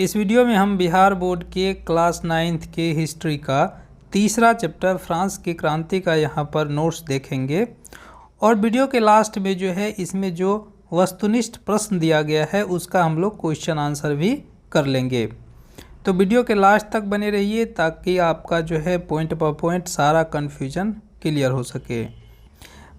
इस वीडियो में हम बिहार बोर्ड के क्लास 9th के हिस्ट्री का तीसरा चैप्टर फ्रांस की क्रांति का यहाँ पर नोट्स देखेंगे। और वीडियो के लास्ट में जो है इसमें जो वस्तुनिष्ठ प्रश्न दिया गया है उसका हम लोग क्वेश्चन आंसर भी कर लेंगे। तो वीडियो के लास्ट तक बने रहिए ताकि आपका जो है पॉइंट पर पॉइंट सारा कन्फ्यूजन क्लियर हो सके।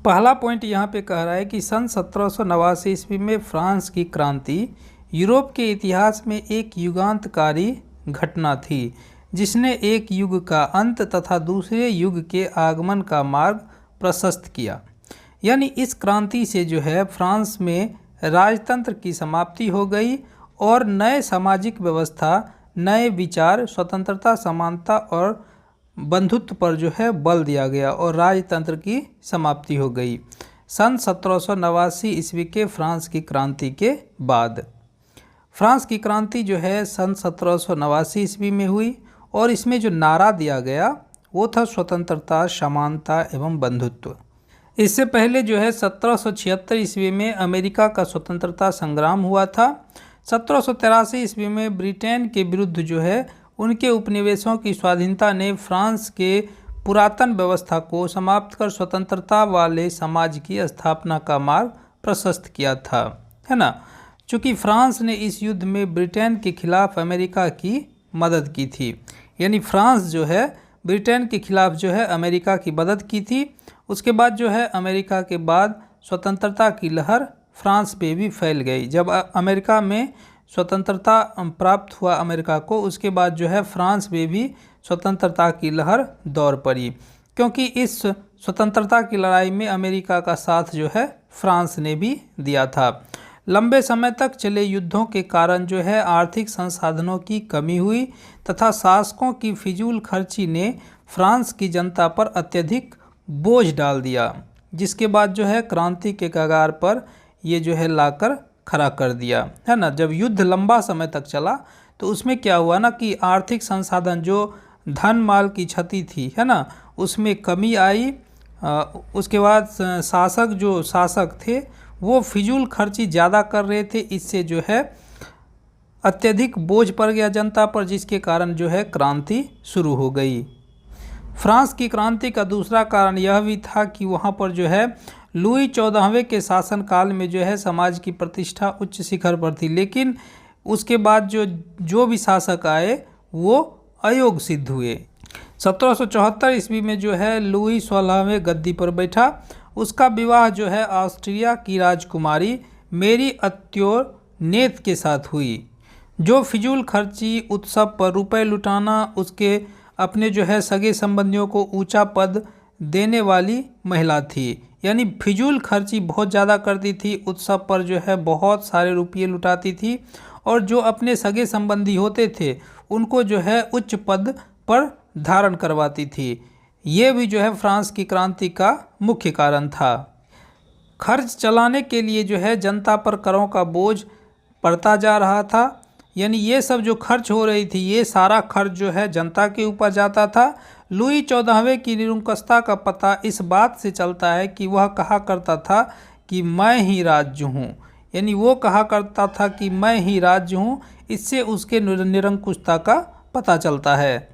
पहला पॉइंट यहाँ पे कह रहा है कि सन 1789 ईस्वी में फ्रांस की क्रांति यूरोप के इतिहास में एक युगांतकारी घटना थी जिसने एक युग का अंत तथा दूसरे युग के आगमन का मार्ग प्रशस्त किया। यानी इस क्रांति से जो है फ्रांस में राजतंत्र की समाप्ति हो गई और नए सामाजिक व्यवस्था, नए विचार, स्वतंत्रता, समानता और बंधुत्व पर जो है बल दिया गया और राजतंत्र की समाप्ति हो गई सन 1789 ईस्वी के फ्रांस की क्रांति के बाद। फ्रांस की क्रांति जो है सन 1789 ईस्वी में हुई और इसमें जो नारा दिया गया वो था स्वतंत्रता, समानता एवं बंधुत्व। इससे पहले जो है 1776 ईस्वी में अमेरिका का स्वतंत्रता संग्राम हुआ था। 1783 ईस्वी में ब्रिटेन के विरुद्ध जो है उनके उपनिवेशों की स्वाधीनता ने फ्रांस के पुरातन व्यवस्था को समाप्त कर स्वतंत्रता वाले समाज की स्थापना का मार्ग प्रशस्त किया था, है ना। चूँकि फ्रांस ने इस युद्ध में ब्रिटेन के खिलाफ अमेरिका की मदद की थी, यानी फ्रांस जो है ब्रिटेन के खिलाफ जो है अमेरिका की मदद की थी। उसके बाद जो है अमेरिका के बाद स्वतंत्रता की लहर फ्रांस पे भी फैल गई। जब अमेरिका में स्वतंत्रता प्राप्त हुआ अमेरिका को, उसके बाद जो है फ्रांस में भी स्वतंत्रता की लहर दौड़ पड़ी, क्योंकि इस स्वतंत्रता की लड़ाई में अमेरिका का साथ जो है फ्रांस ने भी दिया था। लंबे समय तक चले युद्धों के कारण जो है आर्थिक संसाधनों की कमी हुई तथा शासकों की फिजूल खर्ची ने फ्रांस की जनता पर अत्यधिक बोझ डाल दिया, जिसके बाद जो है क्रांति के कगार पर ये जो है लाकर खड़ा कर दिया, है ना। जब युद्ध लंबा समय तक चला तो उसमें क्या हुआ ना कि आर्थिक संसाधन, जो धन माल की क्षति थी, है ना, उसमें कमी आई। उसके बाद शासक थे वो फिजूल खर्ची ज़्यादा कर रहे थे, इससे जो है अत्यधिक बोझ पड़ गया जनता पर, जिसके कारण जो है क्रांति शुरू हो गई। फ्रांस की क्रांति का दूसरा कारण यह भी था कि वहाँ पर जो है लुई 14वें के शासनकाल में जो है समाज की प्रतिष्ठा उच्च शिखर पर थी, लेकिन उसके बाद जो भी शासक आए वो अयोग्य सिद्ध हुए। 1774 ईस्वी में जो है लुई 16वें गद्दी पर बैठा। उसका विवाह जो है ऑस्ट्रिया की राजकुमारी मेरी अंतोनेट के साथ हुई, जो फिजूल खर्ची, उत्सव पर रुपए लुटाना, उसके अपने जो है सगे संबंधियों को ऊंचा पद देने वाली महिला थी। यानी फिजूल खर्ची बहुत ज़्यादा करती थी, उत्सव पर जो है बहुत सारे रुपये लुटाती थी और जो अपने सगे संबंधी होते थे उनको जो है उच्च पद पर धारण करवाती थी। ये भी जो है फ्रांस की क्रांति का मुख्य कारण था। खर्च चलाने के लिए जो है जनता पर करों का बोझ पड़ता जा रहा था, यानी ये सब जो खर्च हो रही थी ये सारा खर्च जो है जनता के ऊपर जाता था। लुई 14वें की निरंकुशता का पता इस बात से चलता है कि वह कहा करता था कि मैं ही राज्य हूँ, यानी वो कहा करता था कि मैं ही राज्य हूँ, इससे उसके निरंकुशता का पता चलता है।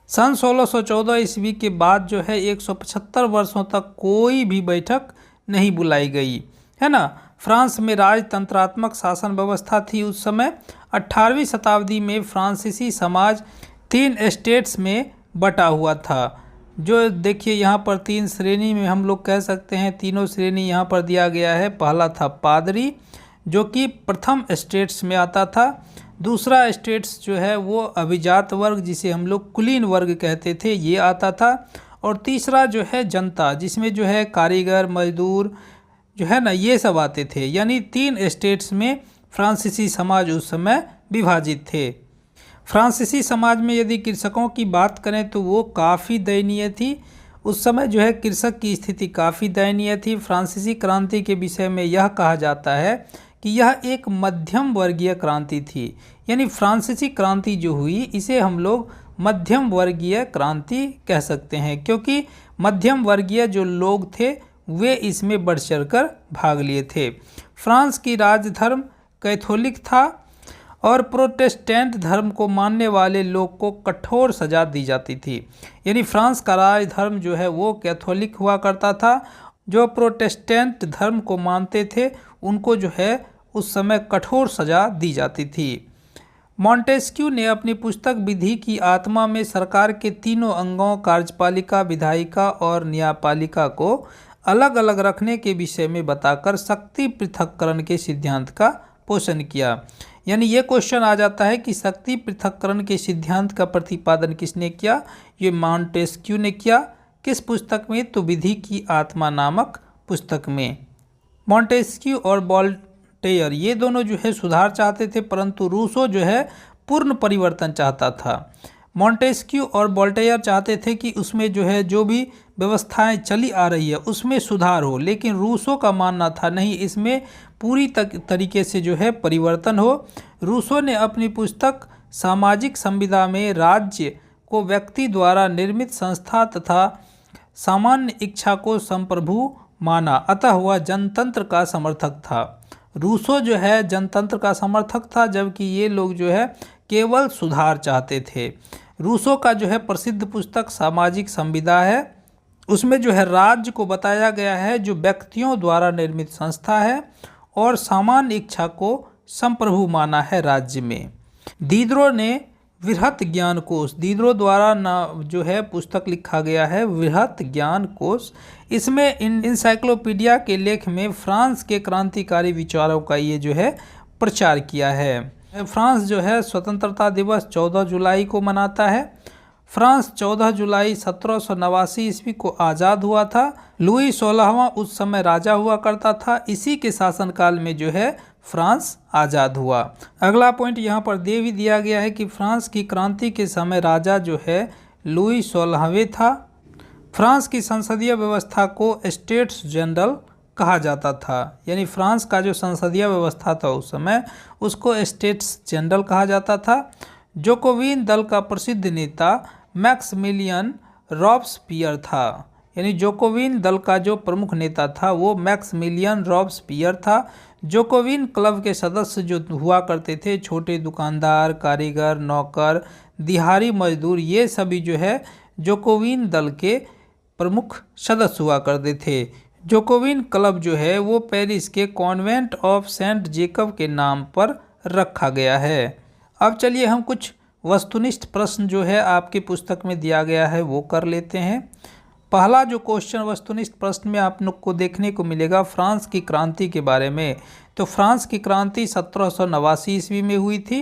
सन 1614 ईस्वी के बाद जो है 175 वर्षों तक कोई भी बैठक नहीं बुलाई गई, है ना। फ्रांस में राजतंत्रात्मक शासन व्यवस्था थी उस समय। 18वीं शताब्दी में फ्रांसीसी समाज 3 स्टेट्स में बटा हुआ था। जो देखिए यहाँ पर 3 श्रेणी में हम लोग कह सकते हैं, तीनों श्रेणी यहाँ पर दिया गया है। पहला था पादरी, जो कि प्रथम स्टेट्स में आता था। दूसरा स्टेट्स जो है वो अभिजात वर्ग, जिसे हम लोग कुलीन वर्ग कहते थे, ये आता था। और तीसरा जो है जनता, जिसमें जो है कारीगर, मजदूर जो है ना, ये सब आते थे। यानी 3 स्टेट्स में फ्रांसीसी समाज उस समय विभाजित थे। फ्रांसीसी समाज में यदि कृषकों की बात करें तो वो काफ़ी दयनीय थी। उस समय जो है कृषक की स्थिति काफ़ी दयनीय थी। फ्रांसीसी क्रांति के विषय में यह कहा जाता है कि यह एक मध्यम वर्गीय क्रांति थी। यानी फ्रांसीसी क्रांति जो हुई इसे हम लोग मध्यम वर्गीय क्रांति कह सकते हैं, क्योंकि मध्यम वर्गीय जो लोग थे वे इसमें बढ़ चढ़कर भाग लिए थे। फ्रांस की राजधर्म कैथोलिक था और प्रोटेस्टेंट धर्म को मानने वाले लोग को कठोर सजा दी जाती थी। यानी फ्रांस का राज धर्म जो है वो कैथोलिक हुआ करता था। जो प्रोटेस्टेंट धर्म को मानते थे उनको जो है उस समय कठोर सजा दी जाती थी। मॉन्टेस्क्यू ने अपनी पुस्तक विधि की आत्मा में सरकार के तीनों अंगों कार्यपालिका, विधायिका और न्यायपालिका को अलग अलग रखने के विषय में बताकर शक्ति पृथक्करण के सिद्धांत का पोषण किया। यानी ये क्वेश्चन आ जाता है कि शक्ति पृथक्करण के सिद्धांत का प्रतिपादन किसने किया? ये मॉन्टेस्क्यू ने किया। किस पुस्तक में? तो विधि की आत्मा नामक पुस्तक में। मॉन्टेस्क्यू और वोल्टेयर ये दोनों जो है सुधार चाहते थे, परंतु रूसो जो है पूर्ण परिवर्तन चाहता था। मॉन्टेस्क्यू और वोल्टेयर चाहते थे कि उसमें जो है जो भी व्यवस्थाएं चली आ रही है उसमें सुधार हो, लेकिन रूसो का मानना था नहीं, इसमें पूरी तरीके से जो है परिवर्तन हो। रूसो ने अपनी पुस्तक सामाजिक संविदा में राज्य को व्यक्ति द्वारा निर्मित संस्था तथा सामान्य इच्छा को संप्रभु माना, अतः वह जनतंत्र का समर्थक था। रूसो जो है जनतंत्र का समर्थक था, जबकि ये लोग जो है केवल सुधार चाहते थे। रूसो का जो है प्रसिद्ध पुस्तक सामाजिक संविदा है, उसमें जो है राज्य को बताया गया है जो व्यक्तियों द्वारा निर्मित संस्था है और सामान्य इच्छा को संप्रभु माना है राज्य में। दीदरो ने वृहत ज्ञान कोश, दीदरो द्वारा जो है पुस्तक लिखा गया है वृहत ज्ञान कोश। इसमें इंसाइक्लोपीडिया के लेख में फ्रांस के क्रांतिकारी विचारों का ये जो है प्रचार किया है। फ्रांस जो है स्वतंत्रता दिवस 14 जुलाई को मनाता है। फ्रांस 14 जुलाई 1789 ईस्वी को आज़ाद हुआ था। लुई 16वां उस समय राजा हुआ करता था। इसी के शासनकाल में जो है फ्रांस आज़ाद हुआ। अगला पॉइंट यहाँ पर दे भी दिया गया है कि फ्रांस की क्रांति के समय राजा जो है लुई 16वें था। फ्रांस की संसदीय व्यवस्था को स्टेट्स जनरल कहा जाता था। यानी फ्रांस का जो संसदीय व्यवस्था था उस समय उसको स्टेट्स जनरल कहा जाता था। जोकोविन दल का प्रसिद्ध नेता मैक्सिमिलियन रॉब्सपियर था। यानी जोकोविन दल का जो प्रमुख नेता था वो मैक्सिमिलियन रॉब्सपियर था। जोकोविन क्लब के सदस्य जो हुआ करते थे छोटे दुकानदार, कारीगर, नौकर, दिहाड़ी मजदूर, ये सभी जो है जोकोविन दल के प्रमुख सदस्य हुआ करते थे। जोकोविन क्लब जो है वो पेरिस के कॉन्वेंट ऑफ सेंट जेकब के नाम पर रखा गया है। अब चलिए हम कुछ वस्तुनिष्ठ प्रश्न जो है आपकी पुस्तक में दिया गया है वो कर लेते हैं। पहला जो क्वेश्चन वस्तुनिष्ठ प्रश्न में आप लोग को देखने को मिलेगा फ्रांस की क्रांति के बारे में। तो फ्रांस की क्रांति 1789 ईस्वी में हुई थी।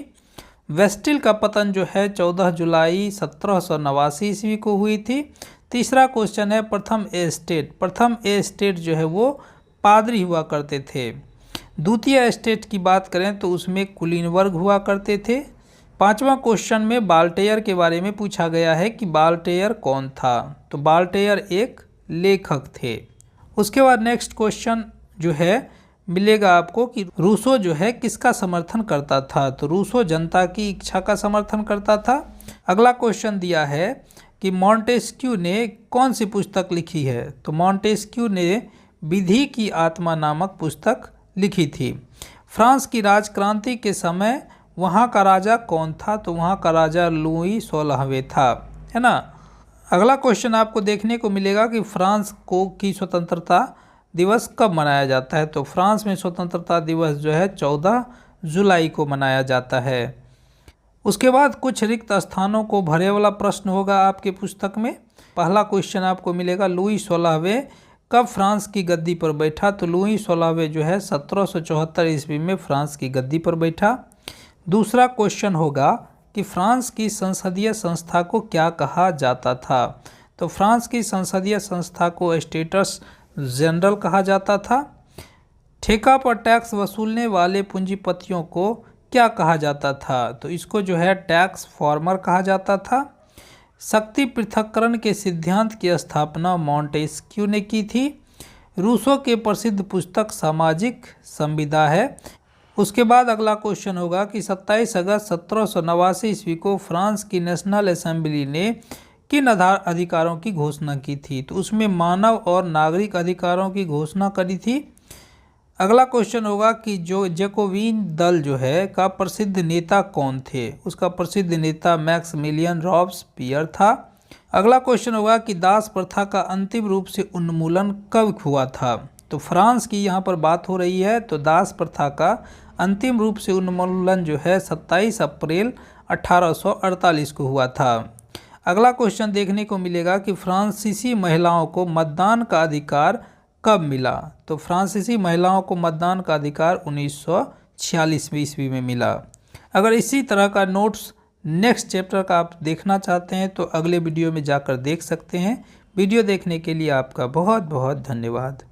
वेस्टिल का पतन जो है 14 जुलाई 1789 ईस्वी को हुई थी। तीसरा क्वेश्चन है प्रथम एस्टेट। प्रथम एस्टेट जो है वो पादरी हुआ करते थे। द्वितीय एस्टेट की बात करें तो उसमें कुलीन वर्ग हुआ करते थे। पांचवा क्वेश्चन में बाल्टेयर के बारे में पूछा गया है कि बाल्टेयर कौन था? तो बाल्टेयर एक लेखक थे। उसके बाद नेक्स्ट क्वेश्चन जो है मिलेगा आपको कि रूसो जो है किसका समर्थन करता था? तो रूसो जनता की इच्छा का समर्थन करता था। अगला क्वेश्चन दिया है कि मॉन्टेस्क्यू ने कौन सी पुस्तक लिखी है? तो मॉन्टेस्क्यू ने विधि की आत्मा नामक पुस्तक लिखी थी। फ्रांस की राजक्रांति के समय वहाँ का राजा कौन था? तो वहाँ का राजा लुई 16वें था, है ना। अगला क्वेश्चन आपको देखने को मिलेगा कि फ्रांस की स्वतंत्रता दिवस कब मनाया जाता है? तो फ्रांस में स्वतंत्रता दिवस जो है 14 जुलाई को मनाया जाता है। उसके बाद कुछ रिक्त स्थानों को भरे वाला प्रश्न होगा आपके पुस्तक में। पहला क्वेश्चन आपको मिलेगा लुई 16वें कब फ्रांस की गद्दी पर बैठा? तो लुई 16वें जो है 1774 ईस्वी में फ्रांस की गद्दी पर बैठा। दूसरा क्वेश्चन होगा कि फ्रांस की संसदीय संस्था को क्या कहा जाता था? तो फ्रांस की संसदीय संस्था को स्टेट्स जनरल कहा जाता था। ठेका पर टैक्स वसूलने वाले पूंजीपतियों को क्या कहा जाता था? तो इसको जो है टैक्स फार्मर कहा जाता था। शक्ति पृथक्करण के सिद्धांत की स्थापना मॉन्टेस्क्यू ने की थी। रूसो के प्रसिद्ध पुस्तक सामाजिक संविदा है। उसके बाद अगला क्वेश्चन होगा कि 27 अगस्त 1789 ईस्वी को फ्रांस की नेशनल असेंबली ने किन अधिकारों की घोषणा की थी? तो उसमें मानव और नागरिक अधिकारों की घोषणा करी थी। अगला क्वेश्चन होगा कि जो जैकोबिन दल जो है का प्रसिद्ध नेता कौन थे। उसका प्रसिद्ध नेता मैक्सिमिलियन रॉब्सपियर था। अगला क्वेश्चन होगा कि दास प्रथा का अंतिम रूप से उन्मूलन कब हुआ था। तो फ्रांस की यहाँ पर बात हो रही है, तो दास प्रथा का अंतिम रूप से उन्मूलन जो है 27 अप्रैल 1848 को हुआ था। अगला क्वेश्चन देखने को मिलेगा कि फ्रांसीसी महिलाओं को मतदान का अधिकार कब मिला। तो फ्रांसीसी महिलाओं को मतदान का अधिकार 1946 ईस्वी में मिला। अगर इसी तरह का नोट्स नेक्स्ट चैप्टर का आप देखना चाहते हैं तो अगले वीडियो में जाकर देख सकते हैं। वीडियो देखने के लिए आपका बहुत बहुत धन्यवाद।